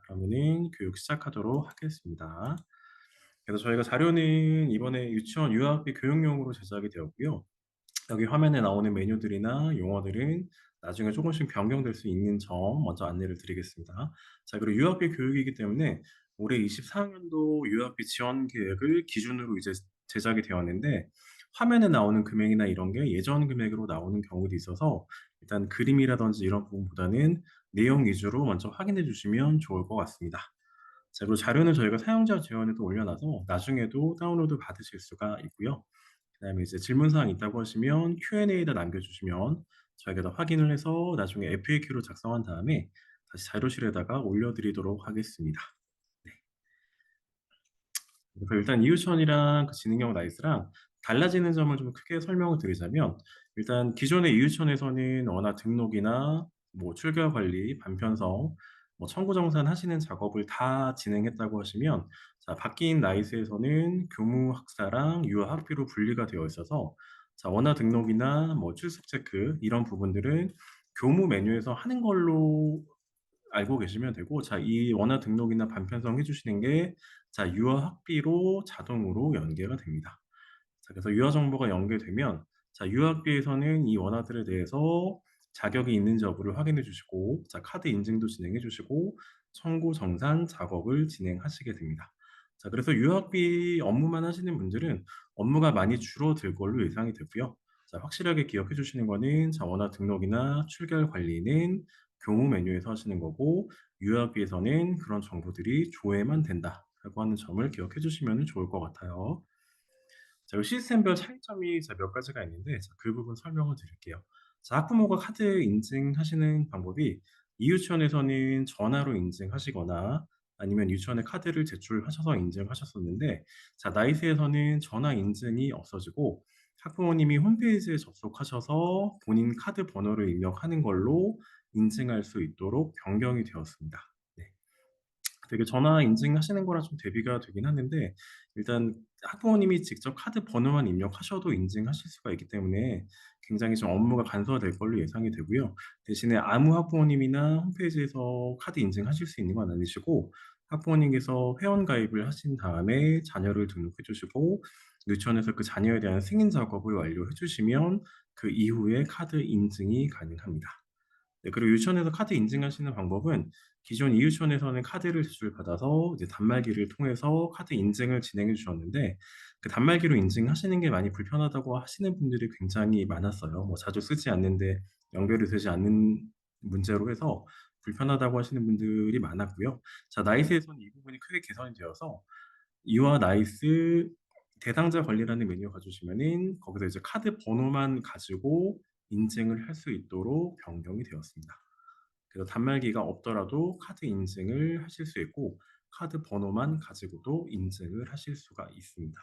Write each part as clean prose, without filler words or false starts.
그러면은 교육 시작하도록 하겠습니다. 그래서 저희가 자료는 이번에 유치원 유아학비 교육용으로 제작이 되었고요. 여기 화면에 나오는 메뉴들이나 용어들은 나중에 조금씩 변경될 수 있는 점 먼저 안내를 드리겠습니다. 자, 그리고 유아학비 교육이기 때문에 올해 24학년도 유아학비 지원 계획을 기준으로 이제 제작이 되었는데 화면에 나오는 금액이나 이런 게 예전 금액으로 나오는 경우도 있어서 일단 그림이라든지 이런 부분보다는 내용 위주로 먼저 확인해 주시면 좋을 것 같습니다. 자, 그리고 자료는 저희가 사용자 지원에도 올려놔서 나중에도 다운로드 받으실 수가 있고요. 그다음에 이제 질문사항 있다고 하시면 Q&A에다 남겨주시면 저희가 다 확인을 해서 나중에 FAQ로 작성한 다음에 다시 자료실에다가 올려드리도록 하겠습니다. 네. 그래서 일단 이유천이랑 그 지능형 나이스랑 달라지는 점을 좀 크게 설명을 드리자면 일단 기존의 이유천에서는 원화 등록이나 뭐 출결 관리, 반편성, 뭐 청구 정산 하시는 작업을 다 진행했다고 하시면 자, 바뀐 나이스에서는 교무 학사랑 유아 학비로 분리가 되어 있어서 자, 원화 등록이나 뭐 출석 체크 이런 부분들은 교무 메뉴에서 하는 걸로 알고 계시면 되고 자, 이 원화 등록이나 반편성 해 주시는 게 자, 유아 학비로 자동으로 연계가 됩니다. 자, 그래서 유아 정보가 연계되면 자, 유아 학비에서는 이 원화들에 대해서 자격이 있는지 여부를 확인해 주시고 자, 카드 인증도 진행해 주시고 청구 정산 작업을 진행하시게 됩니다. 자, 그래서 유아 학비 업무만 하시는 분들은 업무가 많이 줄어들 걸로 예상이 되고요. 자, 확실하게 기억해 주시는 거는 자, 원화 등록이나 출결 관리는 교무 메뉴에서 하시는 거고 유아학비에서는 그런 정보들이 조회만 된다라고 하는 점을 기억해 주시면 좋을 것 같아요. 자, 그리고 시스템별 차이점이 몇 가지가 있는데 자, 그 부분 설명을 드릴게요. 자, 학부모가 카드 인증하시는 방법이 이유치원에서는 전화로 인증하시거나 아니면 유치원에 카드를 제출하셔서 인증하셨었는데 자, 나이스에서는 전화 인증이 없어지고 학부모님이 홈페이지에 접속하셔서 본인 카드 번호를 입력하는 걸로 인증할 수 있도록 변경이 되었습니다. 네. 되게 전화 인증하시는 거랑 좀 대비가 되긴 하는데 일단 학부모님이 직접 카드 번호만 입력하셔도 인증하실 수가 있기 때문에 굉장히 좀 업무가 간소화될 걸로 예상이 되고요. 대신에 아무 학부모님이나 홈페이지에서 카드 인증하실 수 있는 건 아니시고 학부모님께서 회원 가입을 하신 다음에 자녀를 등록해 주시고 유치원에서 그 자녀에 대한 승인 작업을 완료해 주시면 그 이후에 카드 인증이 가능합니다. 네, 그리고 유치원에서 카드 인증하시는 방법은 기존 이유치원에서는 카드를 제출받아서 이제 단말기를 통해서 카드 인증을 진행해 주셨는데 그 단말기로 인증하시는 게 많이 불편하다고 하시는 분들이 굉장히 많았어요. 뭐 자주 쓰지 않는데 연결이 되지 않는 문제로 해서 불편하다고 하시는 분들이 많았고요. 자, 나이스에서는 이 부분이 크게 개선이 되어서 이와 나이스 대상자 관리라는 메뉴 가주시면은 거기서 이제 카드 번호만 가지고 인증을 할 수 있도록 변경이 되었습니다. 그래서 단말기가 없더라도 카드 인증을 하실 수 있고 카드 번호만 가지고도 인증을 하실 수가 있습니다.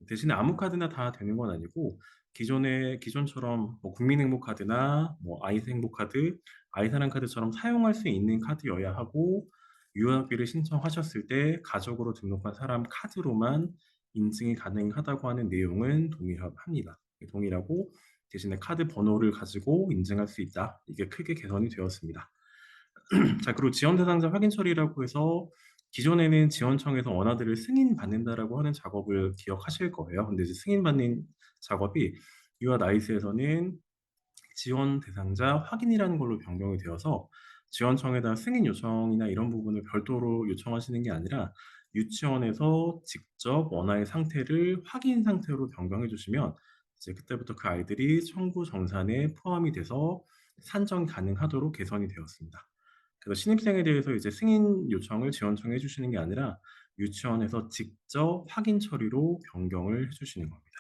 대신에 아무 카드나 다 되는 건 아니고 기존처럼 뭐 국민행복카드나 뭐 아이생복카드, 아이사랑카드처럼 사용할 수 있는 카드여야 하고 유효학비를 신청하셨을 때 가족으로 등록한 사람 카드로만 인증이 가능하다고 하는 내용은 동일합니다. 동일하고 대신에 카드 번호를 가지고 인증할 수 있다. 이게 크게 개선이 되었습니다. 자, 그리고 지원 대상자 확인 처리라고 해서 기존에는 지원청에서 원화들을 승인받는다라고 하는 작업을 기억하실 거예요. 근데 이제 승인받는 작업이 유아 나이스에서는 지원 대상자 확인이라는 걸로 변경이 되어서 지원청에다 승인 요청이나 이런 부분을 별도로 요청하시는 게 아니라 유치원에서 직접 원화의 상태를 확인 상태로 변경해 주시면 이제 그때부터 그 아이들이 청구 정산에 포함이 돼서 산정 가능하도록 개선이 되었습니다. 그래서 신입생에 대해서 이제 승인 요청을 지원청에 해주시는 게 아니라 유치원에서 직접 확인 처리로 변경을 해주시는 겁니다.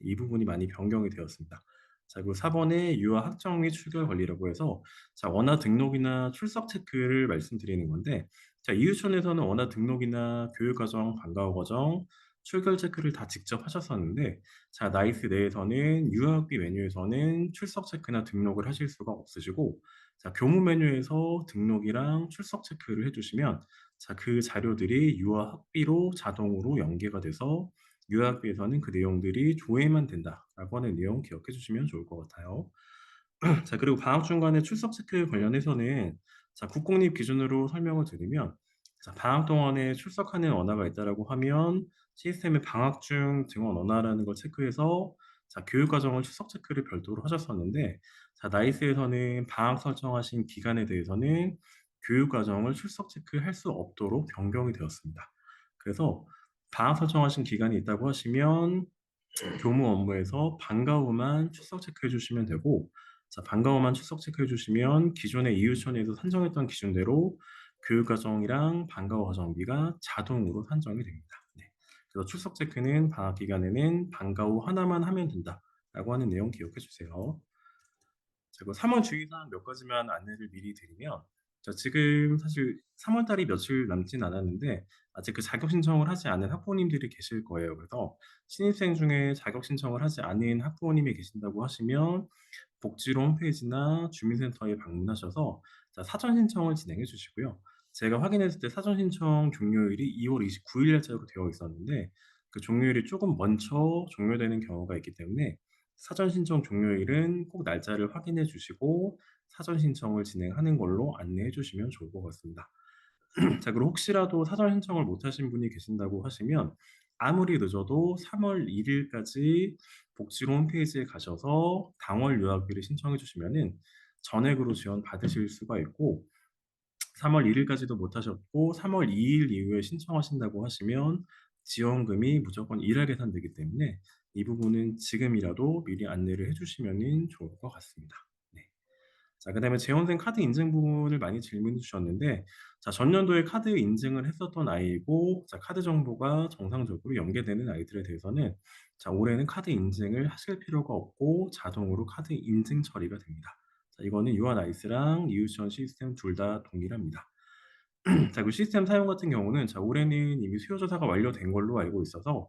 이 부분이 많이 변경이 되었습니다. 자, 그리고 4번에 유아 학점 및 출결 관리라고 해서 자, 원화 등록이나 출석 체크를 말씀드리는 건데 자, 이유촌에서는 원화 등록이나 교육과정, 방과후 과정, 출결 체크를 다 직접 하셨었는데 자, 나이스 내에서는 유아학비 메뉴에서는 출석 체크나 등록을 하실 수가 없으시고 자, 교무 메뉴에서 등록이랑 출석 체크를 해주시면 자, 그 자료들이 유아학비로 자동으로 연계가 돼서 유아학비에서는 그 내용들이 조회만 된다라고 하는 내용 기억해 주시면 좋을 것 같아요. 자, 그리고 방학 중간에 출석 체크 관련해서는 자, 국공립 기준으로 설명을 드리면 자, 방학 동안에 출석하는 언어가 있다라고 하면 시스템에 방학 중 등원 언어라는 걸 체크해서 자, 교육과정을 출석 체크를 별도로 하셨었는데 자, 나이스에서는 방학 설정하신 기간에 대해서는 교육과정을 출석 체크할 수 없도록 변경이 되었습니다. 그래서 방학 설정하신 기간이 있다고 하시면 교무 업무에서 방과 후만 출석 체크해 주시면 되고, 자, 방과 후만 출석 체크해 주시면 기존의 이유천에서 산정했던 기준대로 교육과정이랑 방과 후 과정비가 자동으로 산정이 됩니다. 네. 그래서 출석 체크는 방학 기간에는 방과 후 하나만 하면 된다라고 하는 내용 기억해 주세요. 자, 그 3월 주의사항 몇 가지만 안내를 미리 드리면, 자, 지금 사실 3월 달이 며칠 남진 않았는데, 아직 그 자격 신청을 하지 않은 학부모님들이 계실 거예요. 그래서 신입생 중에 자격 신청을 하지 않은 학부모님이 계신다고 하시면, 복지로 홈페이지나 주민센터에 방문하셔서 자, 사전 신청을 진행해 주시고요. 제가 확인했을 때 사전 신청 종료일이 2월 29일 날짜로 되어 있었는데, 그 종료일이 조금 먼저 종료되는 경우가 있기 때문에 사전 신청 종료일은 꼭 날짜를 확인해 주시고 사전 신청을 진행하는 걸로 안내해 주시면 좋을 것 같습니다. 자, 그리고 혹시라도 사전 신청을 못 하신 분이 계신다고 하시면 아무리 늦어도 3월 1일까지 복지로 홈페이지에 가셔서 당월 유학비를 신청해 주시면은 전액으로 지원 받으실 수가 있고 3월 1일까지도 못 하셨고 3월 2일 이후에 신청하신다고 하시면 지원금이 무조건 일할 계산되기 때문에 이 부분은 지금이라도 미리 안내를 해주시면 좋을 것 같습니다. 네. 자, 그다음에 재원생 카드 인증 부분을 많이 질문해 주셨는데, 자, 전년도에 카드 인증을 했었던 아이고, 자, 카드 정보가 정상적으로 연계되는 아이들에 대해서는, 자, 올해는 카드 인증을 하실 필요가 없고, 자동으로 카드 인증 처리가 됩니다. 자, 이거는 유아나이스랑 이유치원 시스템 둘 다 동일합니다. 자, 그 시스템 사용 같은 경우는 자, 올해는 이미 수요 조사가 완료된 걸로 알고 있어서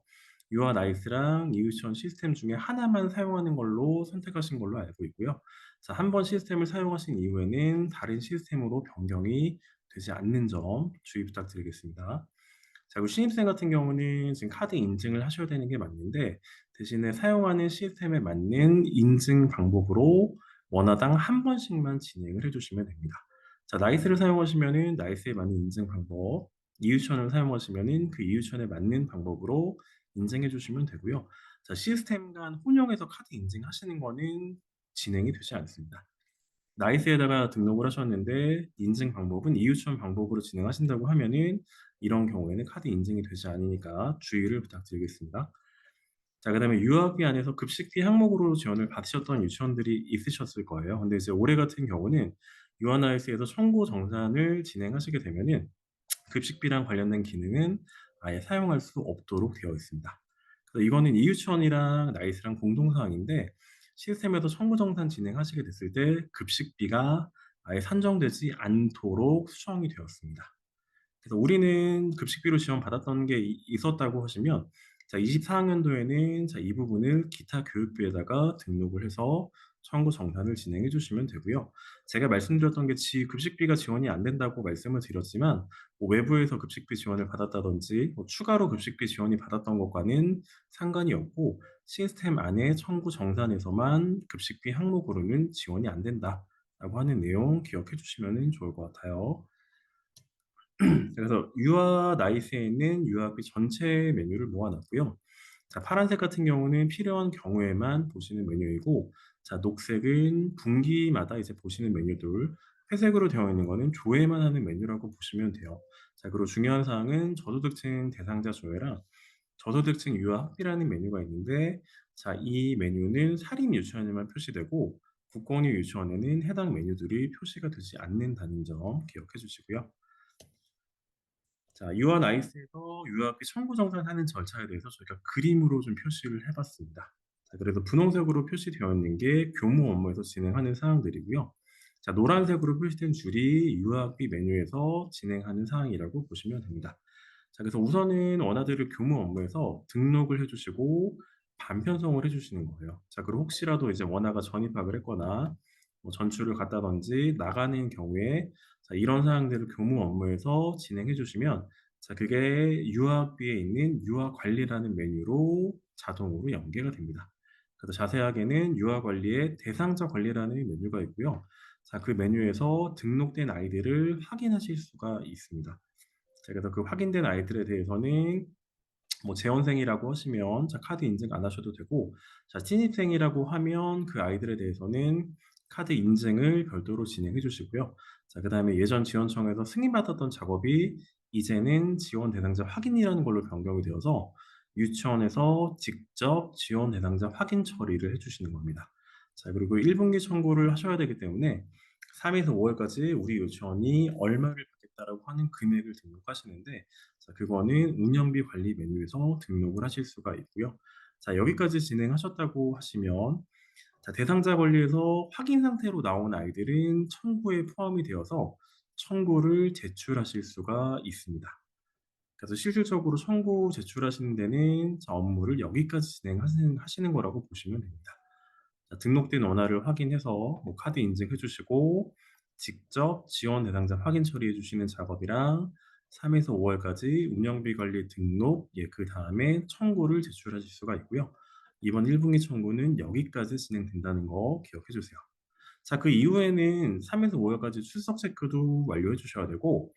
유아 나이스랑 이유션 시스템 중에 하나만 사용하는 걸로 선택하신 걸로 알고 있고요. 자, 한 번 시스템을 사용하신 이후에는 다른 시스템으로 변경이 되지 않는 점 주의 부탁드리겠습니다. 자, 그리고 신입생 같은 경우는 지금 카드 인증을 하셔야 되는 게 맞는데 대신에 사용하는 시스템에 맞는 인증 방법으로 원화당 한 번씩만 진행을 해주시면 됩니다. 자, 나이스를 사용하시면은 나이스에 맞는 인증 방법, 이유천을 사용하시면은 그 이유천에 맞는 방법으로 인증해 주시면 되고요. 자, 시스템 간 혼용해서 카드 인증하시는 거는 진행이 되지 않습니다. 나이스에다가 등록을 하셨는데 인증 방법은 이유천 방법으로 진행하신다고 하면은 이런 경우에는 카드 인증이 되지 않으니까 주의를 부탁드리겠습니다. 자, 그다음에 유아비 안에서 급식비 항목으로 지원을 받으셨던 유치원들이 있으셨을 거예요. 근데 이제 올해 같은 경우는 유아나이스에서 청구 정산을 진행하시게 되면은 급식비랑 관련된 기능은 아예 사용할 수 없도록 되어 있습니다. 그래서 이거는 이유치원이랑 나이스랑 공동사항인데 시스템에서 청구정산 진행하시게 됐을 때 급식비가 아예 산정되지 않도록 수정이 되었습니다. 그래서 우리는 급식비로 지원받았던 게 있었다고 하시면 자, 24학년도에는 자, 이 부분을 기타 교육비에다가 등록을 해서 청구 정산을 진행해 주시면 되고요. 제가 말씀드렸던 게 급식비가 지원이 안 된다고 말씀을 드렸지만 뭐 외부에서 급식비 지원을 받았다든지 뭐 추가로 급식비 지원이 받았던 것과는 상관이 없고 시스템 안에 청구 정산에서만 급식비 항목으로는 지원이 안 된다라고 하는 내용 기억해 주시면 좋을 것 같아요. 그래서 유아 나이스에 있는 유아비 전체 메뉴를 모아놨고요. 자, 파란색 같은 경우는 필요한 경우에만 보시는 메뉴이고, 자, 녹색은 분기마다 이제 보시는 메뉴들, 회색으로 되어 있는 거는 조회만 하는 메뉴라고 보시면 돼요. 자, 그리고 중요한 사항은 저소득층 대상자 조회랑 저소득층 유아 학비라는 메뉴가 있는데, 자, 이 메뉴는 사립 유치원에만 표시되고, 국공립 유치원에는 해당 메뉴들이 표시가 되지 않는다는 점 기억해 주시고요. 자, 유아 나이스에서 유아학비 청구 정산하는 절차에 대해서 저희가 그림으로 좀 표시를 해봤습니다. 자, 그래서 분홍색으로 표시되어 있는 게 교무 업무에서 진행하는 사항들이고요. 자, 노란색으로 표시된 줄이 유아학비 메뉴에서 진행하는 사항이라고 보시면 됩니다. 자, 그래서 우선은 원화들을 교무 업무에서 등록을 해주시고 반편성을 해주시는 거예요. 자, 그리고 혹시라도 이제 원화가 전입학을 했거나 뭐 전출을 갔다든지 나가는 경우에 자, 이런 사항들을 교무 업무에서 진행해 주시면 자, 그게 유아비에 있는 유아 관리라는 메뉴로 자동으로 연계가 됩니다. 그래서 자세하게는 유아 관리의 대상자 관리라는 메뉴가 있고요. 자, 그 메뉴에서 등록된 아이들을 확인하실 수가 있습니다. 자, 그래서 그 확인된 아이들에 대해서는 뭐 재원생이라고 하시면 자 카드 인증 안 하셔도 되고, 자 신입생이라고 하면 그 아이들에 대해서는 카드 인증을 별도로 진행해 주시고요. 자 그다음에 예전 지원청에서 승인받았던 작업이 이제는 지원 대상자 확인이라는 걸로 변경이 되어서 유치원에서 직접 지원 대상자 확인 처리를 해 주시는 겁니다. 자 그리고 1분기 청구를 하셔야 되기 때문에 3에서 5월까지 우리 유치원이 얼마를 받겠다라고 하는 금액을 등록하시는데, 자, 그거는 운영비 관리 메뉴에서 등록을 하실 수가 있고요. 자, 여기까지 진행하셨다고 하시면, 자, 대상자 관리에서 확인 상태로 나온 아이들은 청구에 포함이 되어서 청구를 제출하실 수가 있습니다. 그래서 실질적으로 청구 제출하시는 데는 자, 업무를 여기까지 진행하시는 거라고 보시면 됩니다. 자, 등록된 원화를 확인해서 뭐 카드 인증해 주시고 직접 지원 대상자 확인 처리해 주시는 작업이랑 3에서 5월까지 운영비 관리 등록, 예, 그 다음에 청구를 제출하실 수가 있고요. 이번 1분기 청구는 여기까지 진행된다는 거 기억해 주세요. 자, 그 이후에는 3에서 5월까지 출석 체크도 완료해 주셔야 되고,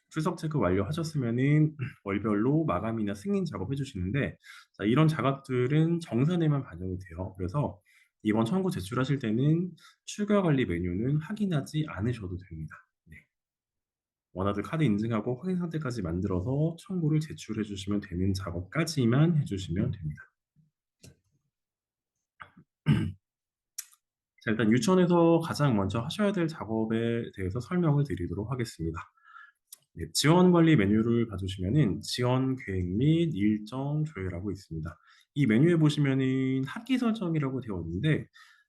출석 체크 완료하셨으면은 월별로 마감이나 승인 작업해 주시는데, 자, 이런 작업들은 정산에만 반영이 돼요. 그래서 이번 청구 제출하실 때는 출결 관리 메뉴는 확인하지 않으셔도 됩니다. 네. 원하들 카드 인증하고 확인 상태까지 만들어서 청구를 제출해 주시면 되는 작업까지만 해 주시면 됩니다. 자, 일단 유치원에서 가장 먼저 하셔야 될 작업에 대해서 설명을 드리도록 하겠습니다. 네, 지원 관리 메뉴를 봐주시면은 지원 계획 및 일정 조회라고 있습니다. 이 메뉴에 보시면은 학기 설정이라고 되어 있는데,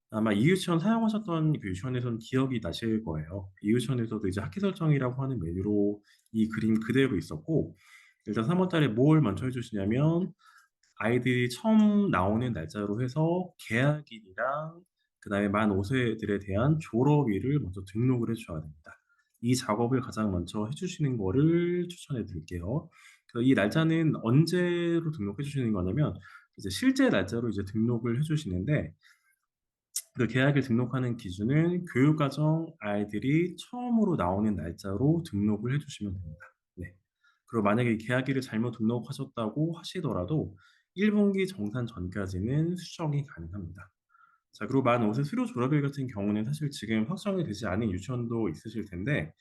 아마 이 유치원 사용하셨던 그 유치원에서는 기억이 나실 거예요. 이 유치원에서도 이제 학기 설정이라고 하는 메뉴로 이 그림 그대로 있었고, 일단 3월 달에 뭘 먼저 해주시냐면 아이들이 처음 나오는 날짜로 해서 계약일이랑 그다음에 만 5세들에 대한 졸업일을 먼저 등록을 해줘야 됩니다. 이 작업을 가장 먼저 해주시는 거를 추천해 드릴게요. 그래서 이 날짜는 언제로 등록해 주시는 거냐면 이제 실제 날짜로 이제 등록을 해주시는데, 그 계약일 등록하는 기준은 교육과정 아이들이 처음으로 나오는 날짜로 등록을 해주시면 됩니다. 네. 그리고 만약에 계약일을 잘못 등록하셨다고 하시더라도 1분기 정산 전까지는 수정이 가능합니다. 자, 그리고 만 5세 수료 졸업일 같은 경우는 사실 지금 확정이 되지 않은 유치원도 있으실 텐데,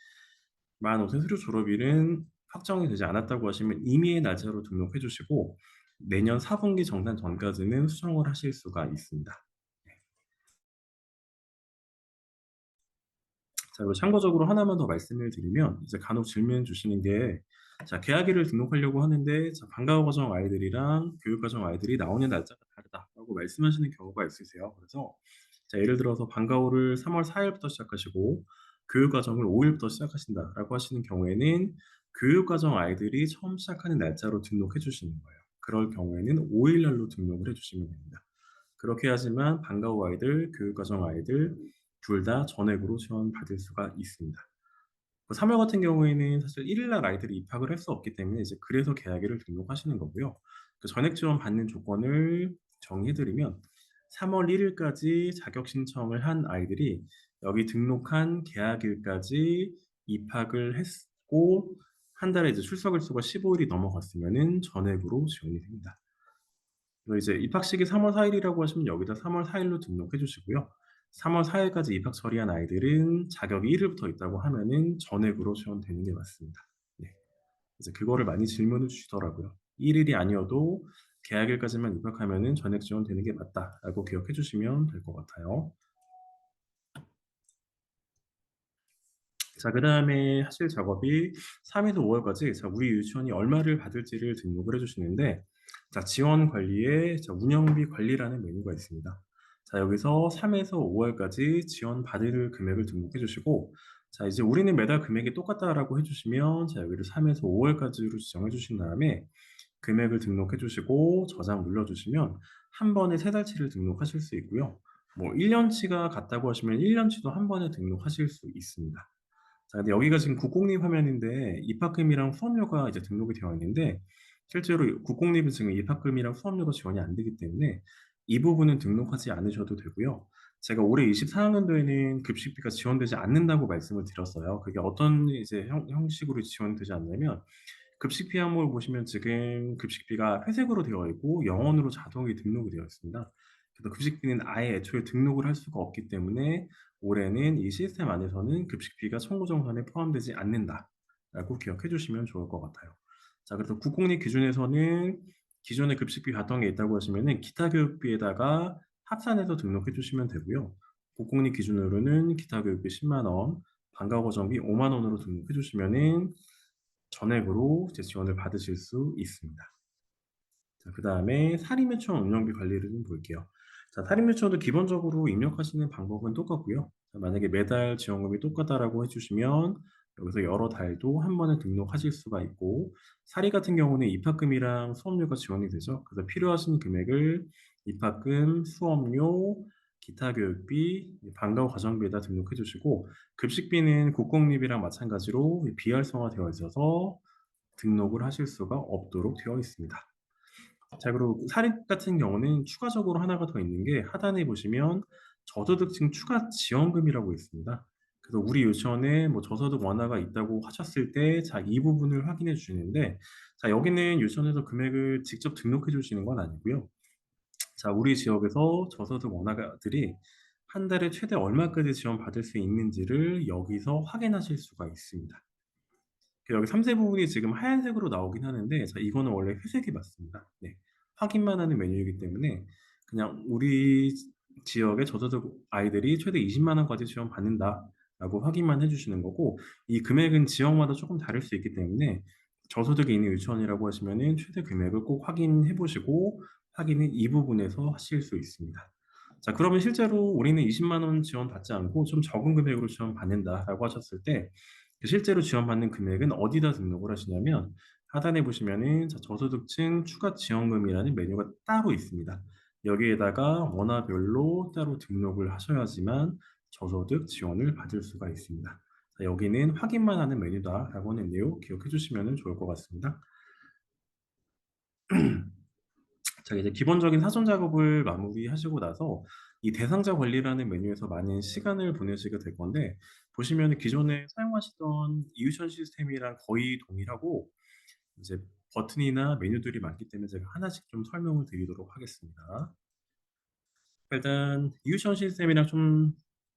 만 5세 수료 졸업일은 확정이 되지 않았다고 하시면 임의의 날짜로 등록해 주시고 내년 4분기 정산 전까지는 수정을 하실 수가 있습니다. 자, 그리고 참고적으로 하나만 더 말씀을 드리면 이제 간혹 질문 주시는 게, 자, 계약일을 등록하려고 하는데 자, 방과후 과정 아이들이랑 교육 과정 아이들이 나오는 날짜가 다르다라고 말씀하시는 경우가 있으세요. 그래서 자, 예를 들어서 방과후를 3월 4일부터 시작하시고 교육 과정을 5일부터 시작하신다라고 하시는 경우에는 교육 과정 아이들이 처음 시작하는 날짜로 등록해 주시는 거예요. 그럴 경우에는 5일 날로 등록을 해 주시면 됩니다. 그렇게 하지만 방과후 아이들, 교육과정 아이들 둘 다 전액으로 지원받을 수가 있습니다. 3월 같은 경우에는 사실 1일 날 아이들이 입학을 할 수 없기 때문에 이제 그래서 계약일을 등록하시는 거고요. 그 전액 지원 받는 조건을 정리해 드리면 3월 1일까지 자격 신청을 한 아이들이 여기 등록한 계약일까지 입학을 했고 한 달에 이제 출석 일수가 15일이 넘어갔으면은 전액으로 지원이 됩니다. 그리고 이제 입학식이 3월 4일이라고 하시면 여기다 3월 4일로 등록해 주시고요. 3월 4일까지 입학 처리한 아이들은 자격이 1일부터 있다고 하면은 전액으로 지원되는 게 맞습니다. 네. 이제 그거를 많이 질문을 주시더라고요. 1일이 아니어도 계약일까지만 입학하면은 전액 지원되는 게 맞다라고 기억해 주시면 될 것 같아요. 자, 그다음에 하실 작업이 3에서 5월까지 자, 우리 유치원이 얼마를 받을지를 등록을 해주시는데, 자, 지원 관리에 자, 운영비 관리라는 메뉴가 있습니다. 자, 여기서 3에서 5월까지 지원 받을 금액을 등록해 주시고, 자, 이제 우리는 매달 금액이 똑같다라고 해주시면, 자, 여기를 3에서 5월까지로 지정해 주신 다음에 금액을 등록해 주시고 저장 눌러주시면 한 번에 세 달치를 등록하실 수 있고요. 뭐 1년치가 같다고 하시면 1년치도 한 번에 등록하실 수 있습니다. 자, 근데 여기가 지금 국공립 화면인데 입학금이랑 수업료가 이제 등록이 되어 있는데, 실제로 국공립은 지금 입학금이랑 수업료가 지원이 안 되기 때문에 이 부분은 등록하지 않으셔도 되고요. 제가 올해 24학년도에는 급식비가 지원되지 않는다고 말씀을 드렸어요. 그게 어떤 이제 형식으로 지원되지 않냐면 급식비 항목을 보시면 지금 급식비가 회색으로 되어 있고 영원으로 자동이 등록이 되어 있습니다. 그래서 급식비는 아예 애초에 등록을 할 수가 없기 때문에 올해는 이 시스템 안에서는 급식비가 청구정산에 포함되지 않는다라고 기억해 주시면 좋을 것 같아요. 자, 그래서 국공립 기준에서는 기존의 급식비 가동에 있다고 하시면은 기타 교육비에다가 합산해서 등록해 주시면 되고요. 국공립 기준으로는 기타 교육비 10만 원, 방과 과정비 5만 원으로 등록해 주시면은 전액으로 이제 지원을 받으실 수 있습니다. 자, 그다음에 사립유치원 운영비 관리를 좀 볼게요. 자, 사립유치원도 기본적으로 입력하시는 방법은 똑같고요. 자, 만약에 매달 지원금이 똑같다라고 해주시면 여기서 여러 달도 한 번에 등록하실 수가 있고, 사립 같은 경우는 입학금이랑 수업료가 지원이 되죠. 그래서 필요하신 금액을 입학금, 수업료, 기타 교육비, 방과 과정비에다 등록해 주시고, 급식비는 국공립이랑 마찬가지로 비활성화되어 있어서 등록을 하실 수가 없도록 되어 있습니다. 자, 그리고 사립 같은 경우는 추가적으로 하나가 더 있는 게 하단에 보시면 저소득층 추가 지원금이라고 있습니다. 그래서 우리 유치원에 뭐 저소득 원화가 있다고 하셨을 때, 자, 이 부분을 확인해 주시는데, 자, 여기는 유치원에서 금액을 직접 등록해 주시는 건 아니고요. 자, 우리 지역에서 저소득 원화가들이 한 달에 최대 얼마까지 지원받을 수 있는지를 여기서 확인하실 수가 있습니다. 여기 3세 부분이 지금 하얀색으로 나오긴 하는데, 자, 이거는 원래 회색이 맞습니다. 네. 확인만 하는 메뉴이기 때문에 그냥 우리 지역의 저소득 아이들이 최대 20만 원까지 지원받는다라고 확인만 해주시는 거고, 이 금액은 지역마다 조금 다를 수 있기 때문에 저소득이 있는 유치원이라고 하시면은 최대 금액을 꼭 확인해 보시고 확인은 이 부분에서 하실 수 있습니다. 자, 그러면 실제로 우리는 20만 원 지원받지 않고 좀 적은 금액으로 지원받는다라고 하셨을 때, 실제로 지원받는 금액은 어디다 등록을 하시냐면 하단에 보시면은 저소득층 추가 지원금이라는 메뉴가 따로 있습니다. 여기에다가 원화별로 따로 등록을 하셔야지만 저소득 지원을 받을 수가 있습니다. 자, 여기는 확인만 하는 메뉴다라고 하는데요. 기억해 주시면 좋을 것 같습니다. 자, 이제 기본적인 사전 작업을 마무리하시고 나서 이 대상자 관리라는 메뉴에서 많은 시간을 보내시게 될 건데, 보시면 기존에 사용하시던 이유션 시스템이랑 거의 동일하고 이제 버튼이나 메뉴들이 많기 때문에 제가 하나씩 좀 설명을 드리도록 하겠습니다. 일단 이유션 시스템이랑 좀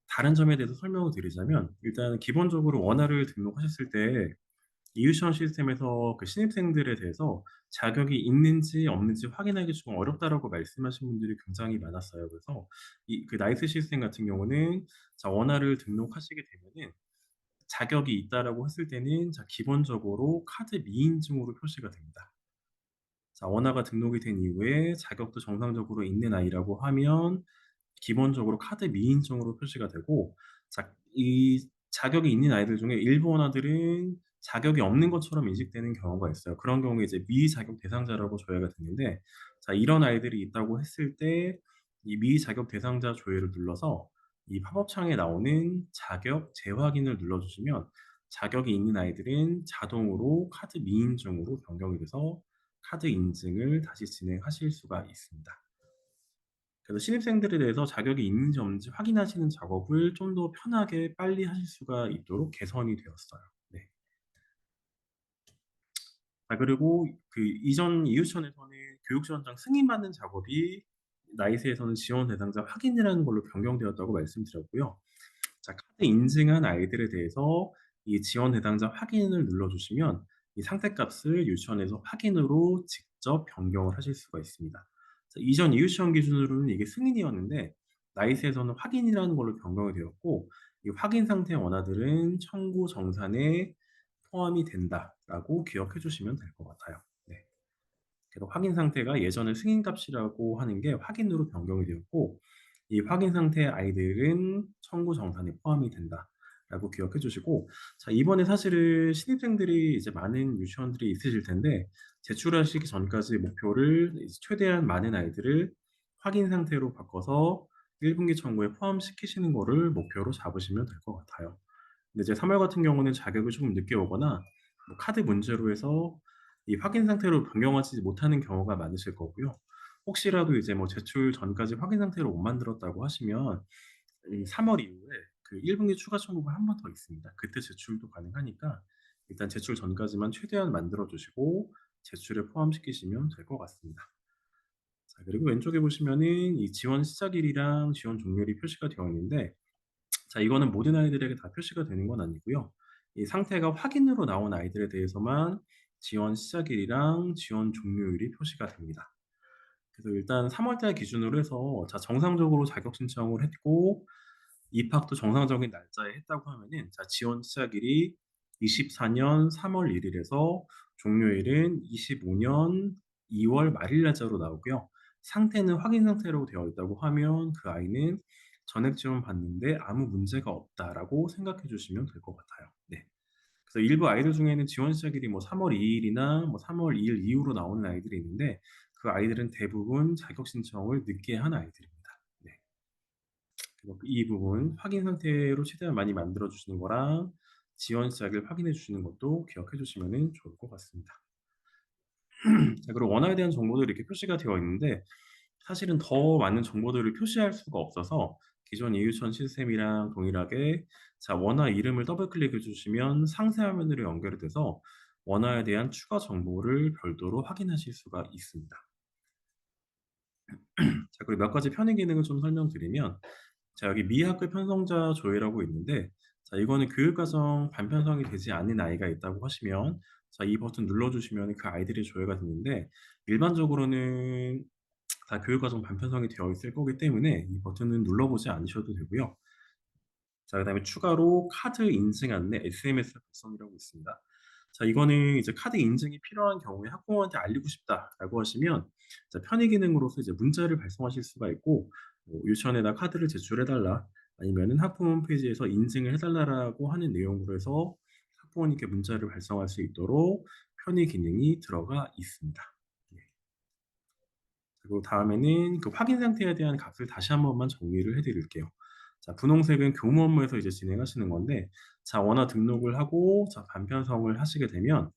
다른 점에 대해서 설명을 드리자면, 일단 기본적으로 원화를 등록하셨을 때 이유션 시스템에서 그 신입생들에 대해서 자격이 있는지 없는지 확인하기 좀 어렵다라고 말씀하신 분들이 굉장히 많았어요. 그래서 그 나이스 시스템 같은 경우는, 자, 원화를 등록하시게 되면은 자격이 있다라고 했을 때는, 자, 기본적으로 카드 미인증으로 표시가 됩니다. 자, 원화가 등록이 된 이후에 자격도 정상적으로 있는 아이라고 하면 기본적으로 카드 미인정으로 표시가 되고, 자, 이 자격이 있는 아이들 중에 일부 원화들은 자격이 없는 것처럼 인식되는 경우가 있어요. 그런 경우에 이제 미자격 대상자라고 조회가 되는데, 자, 이런 아이들이 있다고 했을 때 이 미자격 대상자 조회를 눌러서 이 팝업 창에 나오는 자격 재확인을 눌러주시면 자격이 있는 아이들은 자동으로 카드 미인증으로 변경이 돼서 카드 인증을 다시 진행하실 수가 있습니다. 그래서 신입생들에 대해서 자격이 있는지 없는지 확인하시는 작업을 좀 더 편하게 빨리 하실 수가 있도록 개선이 되었어요. 네. 자, 그리고 그 이전 이유천에서는 교육지원장 승인받는 작업이 나이스에서는 지원 대상자 확인이라는 걸로 변경되었다고 말씀드렸고요. 자, 카드 인증한 아이들에 대해서 이 지원 대상자 확인을 눌러주시면 이 상태값을 유치원에서 확인으로 직접 변경을 하실 수가 있습니다. 자, 이전 이유시험 기준으로는 이게 승인이었는데 나이스에서는 확인이라는 걸로 변경이 되었고, 이 확인 상태 원화들은 청구 정산에 포함이 된다라고 기억해 주시면 될 것 같아요. 네. 그래서 확인 상태가 예전에 승인값이라고 하는 게 확인으로 변경이 되었고, 이 확인 상태의 아이들은 청구 정산에 포함이 된다라고 기억해 주시고, 자, 이번에 사실은 신입생들이 이제 많은 유치원들이 있으실 텐데, 제출하시기 전까지 목표를 이제 최대한 많은 아이들을 확인 상태로 바꿔서 1분기 청구에 포함시키시는 거를 목표로 잡으시면 될 것 같아요. 근데 이제 3월 같은 경우는 자격이 조금 늦게 오거나 뭐 카드 문제로 해서 이 확인 상태로 변경하지 못하는 경우가 많으실 거고요. 혹시라도 이제 뭐 제출 전까지 확인 상태로 못 만들었다고 하시면 이 3월 이후에 그 1분기 추가 청구가 한 번 더 있습니다. 그때 제출도 가능하니까 일단 제출 전까지만 최대한 만들어 두시고 제출에 포함시키시면 될 것 같습니다. 자, 그리고 왼쪽에 보시면은 이 지원 시작일이랑 지원 종료일이 표시가 되어 있는데, 자, 이거는 모든 아이들에게 다 표시가 되는 건 아니고요. 이 상태가 확인으로 나온 아이들에 대해서만 지원 시작일이랑 지원 종료일이 표시가 됩니다. 그래서 일단 3월 달 기준으로 해서, 자, 정상적으로 자격 신청을 했고 입학도 정상적인 날짜에 했다고 하면은, 자, 지원 시작일이 24년 3월 1일에서 종료일은 25년 2월 말일 날짜로 나오고요. 상태는 확인 상태로 되어 있다고 하면 그 아이는 전액 지원 받는데 아무 문제가 없다라고 생각해 주시면 될 것 같아요. 네. 그래서 일부 아이들 중에는 지원 시작일이 뭐 3월 2일이나 뭐 3월 2일 이후로 나오는 아이들이 있는데, 그 아이들은 대부분 자격 신청을 늦게 한 아이들입니다. 네. 그래서 이 부분 확인 상태로 최대한 많이 만들어 주시는 거랑 지원 시작을 확인해 주시는 것도 기억해 주시면 좋을 것 같습니다. 자, 그리고 원화에 대한 정보들이 이렇게 표시가 되어 있는데, 사실은 더 많은 정보들을 표시할 수가 없어서 기존 이유천 시스템이랑 동일하게, 자, 원화 이름을 더블 클릭해 주시면 상세 화면으로 연결이 돼서 원화에 대한 추가 정보를 별도로 확인하실 수가 있습니다. 자, 그리고 몇 가지 편의 기능을 좀 설명드리면, 자, 여기 미학급 편성자 조회라고 있는데, 자, 이거는 교육과정 반편성이 되지 않는 아이가 있다고 하시면, 자, 이 버튼 눌러주시면 그 아이들이 조회가 되는데, 일반적으로는 다 교육과정 반편성이 되어 있을 거기 때문에 이 버튼은 눌러보지 않으셔도 되고요. 자, 그다음에 추가로 카드 인증 안내 SMS 발송이라고 있습니다. 자, 이거는 이제 카드 인증이 필요한 경우에 학부모한테 알리고 싶다라고 하시면, 자, 편의 기능으로서 이제 문자를 발송하실 수가 있고, 뭐 유치원에다 카드를 제출해 달라, 아니면은 학부모 홈페이지에서 인증을 해 달라라고 하는 내용으로 해서 학부모님께 문자를 발송할 수 있도록 편의 기능이 들어가 있습니다. 네. 그리고 다음에는 그 확인 상태에 대한 값을 다시 한 번만 정리를 해 드릴게요. 자, 분홍색은 교무 업무에서 이제 진행하시는 건데, 자, 원화 등록을 하고 자, 반편성을 하시게 되면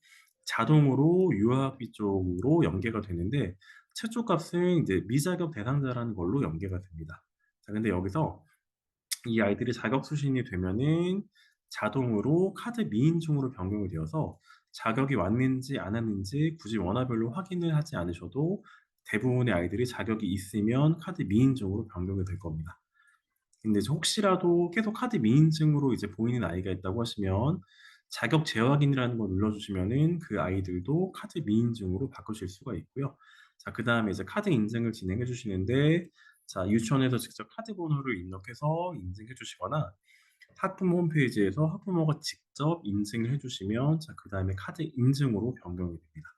자동으로 유아학비 쪽으로 연계가 되는데, 최초 값은 이제 미자격 대상자라는 걸로 연계가 됩니다. 자, 근데 여기서 이 아이들이 자격 수신이 되면은 자동으로 카드 미인증으로 변경이 되어서 자격이 왔는지 안 왔는지 굳이 원화별로 확인을 하지 않으셔도 대부분의 아이들이 자격이 있으면 카드 미인증으로 변경이 될 겁니다. 근데 이제 혹시라도 계속 카드 미인증으로 이제 보이는 아이가 있다고 하시면 자격 재확인이라는 걸 눌러주시면은 그 아이들도 카드 미인증으로 바꾸실 수가 있고요. 자, 그 다음에 이제 카드 인증을 진행해 주시는데, 자, 유치원에서 직접 카드 번호를 입력해서 인증해 주시거나 학부모 홈페이지에서 학부모가 직접 인증을 해 주시면, 자, 그 다음에 카드 인증으로 변경이 됩니다.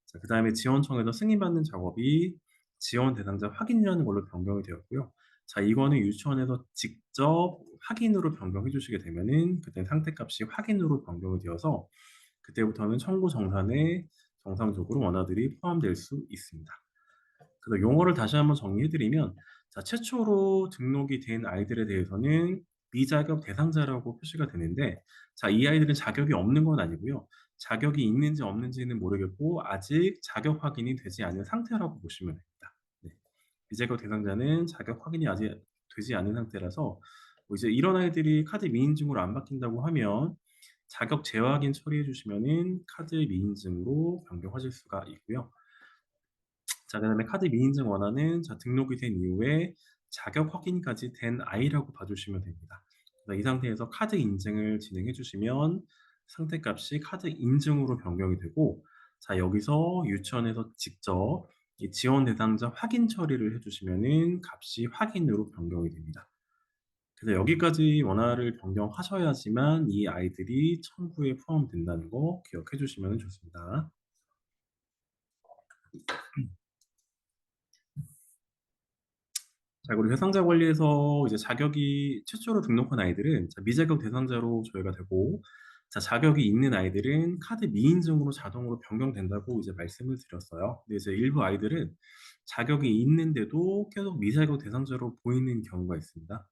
자, 그다음에 지원청에서 승인받는 작업이 지원 대상자 확인이라는 걸로 변경이 되었고요. 자, 이거는 유치원에서 직접 확인으로 변경해 주시게 되면은 그때 상태값이 확인으로 변경이 되어서 그때부터는 청구 정산에 정상적으로 원화들이 포함될 수 있습니다. 그래서 용어를 다시 한번 정리해 드리면, 자, 최초로 등록이 된 아이들에 대해서는 미자격 대상자라고 표시가 되는데, 자, 이 아이들은 자격이 없는 건 아니고요. 자격이 있는지 없는지는 모르겠고 아직 자격 확인이 되지 않은 상태라고 보시면 됩니다. 네. 미자격 대상자는 자격 확인이 아직 되지 않은 상태라서, 뭐 이제 이런 아이들이 카드 미인증으로 안 바뀐다고 하면 자격 재확인 처리해 주시면은 카드 미인증으로 변경하실 수가 있고요. 자, 그다음에 카드 미인증 원화는, 자, 등록이 된 이후에 자격 확인까지 된 아이라고 봐주시면 됩니다. 그래서 이 상태에서 카드 인증을 진행해 주시면 상태값이 카드 인증으로 변경이 되고, 자, 여기서 유치원에서 직접 이 지원 대상자 확인 처리를 해 주시면은 값이 확인으로 변경이 됩니다. 그래서 여기까지 원화를 변경하셔야지만 이 아이들이 청구에 포함된다는 거 기억해 주시면 좋습니다. 자, 그리고 대상자 관리에서 이제 자격이 최초로 등록한 아이들은, 자, 미자격 대상자로 조회가 되고, 자, 자격이 있는 아이들은 카드 미인증으로 자동으로 변경된다고 이제 말씀을 드렸어요. 근데 이제 일부 아이들은 자격이 있는데도 계속 미자격 대상자로 보이는 경우가 있습니다.